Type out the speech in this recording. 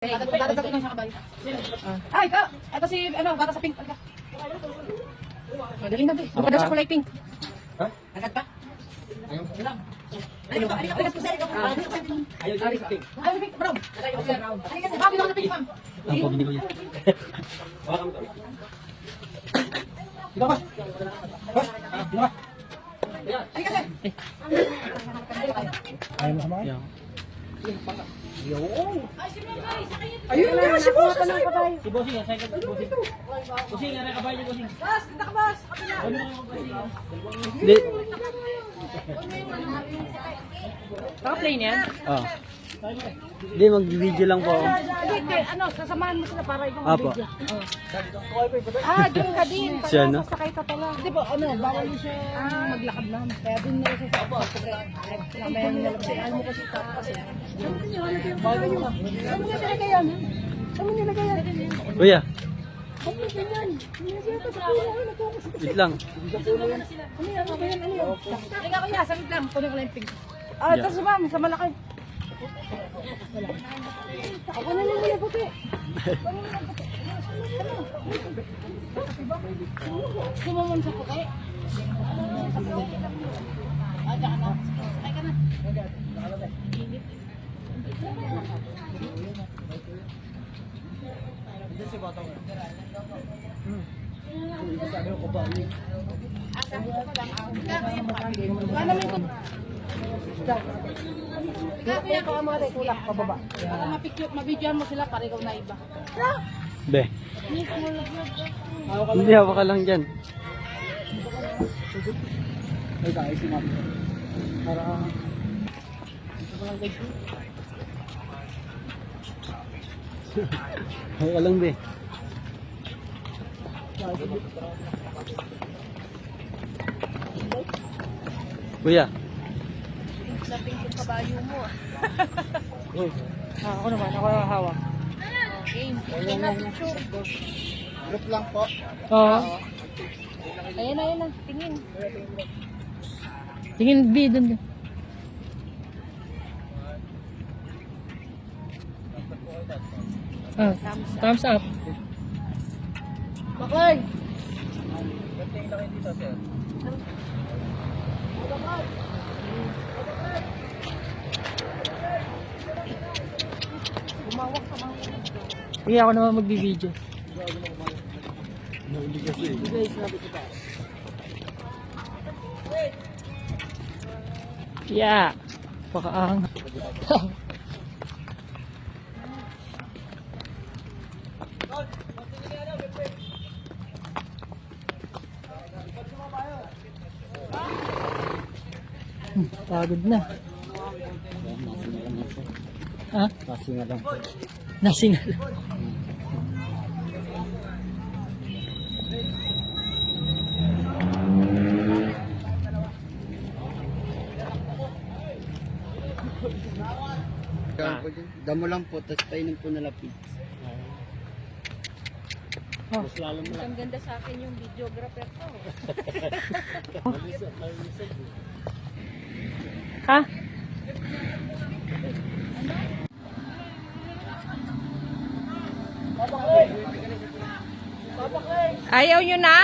Dadagdag ko sa kabay. Ay, ikaw! Ito si, bata sa pink. Dali na, doon pa daw sa kulay pink. Ha? Agad pa? Ayun. Ilang? Ayaw sa pink, brown. Bakit ako sa pink, ma'am? Ang pabili ko yan. Baka mo to. Dito ka. Boss, dito ka. Ay, kasi. Ayaw mo sa mga? Ayun na, si boss. Si Bossing, ang second si Bossing. Bossing, ano kabay niyo, Bossing? Boss, tinta ka, boss. Kapila. Hindi. Naka-play niya? Oh. Hindi, mag-video lang po ako. Sasamahan mo sila para ikaw Apo. mag-video. Doon ka din. Siya, no? Sakay ka pala. Hindi po, bawal mo siya maglakad lang. Kaya doon na siya sa apo. Mamaya nilagyan mo kasi kasi. Saan mo nilagay yan? Saan mo nilagay yan? Kuya, Saan mo ganyan? wait lang. Ano yan? Halika kuya, saglit lang. Kunin ko lang yung pink. Ito si ma'am, sa malaki. Ako na lang yung puti. Gusto mo muna sa puti? Diyan ka na. Sakay ka na. Kaya ka mga tulak pababa. Para mabidyoan mo sila para ikaw na iba. Be. Hindi, hawak ka lang dyan. Ay, guys, sinabi. Para Hawak ka lang, be. Kuya. sabihin yung kabayo mo. Ako naman, ako yung hawak. Game. Game na picture. Group lang po. Oo. Ayan na. Tingin. Tingin B dun. Ah, thumbs up. Bakay! Gumawak ka mga. Hindi ako naman magbibideo. Yeah. Pakaang. Pagod na. Ha? Nasinga lang po. Nasingal. Damo lang po, tapos painom po na lapid. Ang ganda sa akin yung videographer ko. Ha? Ayaw nyo na?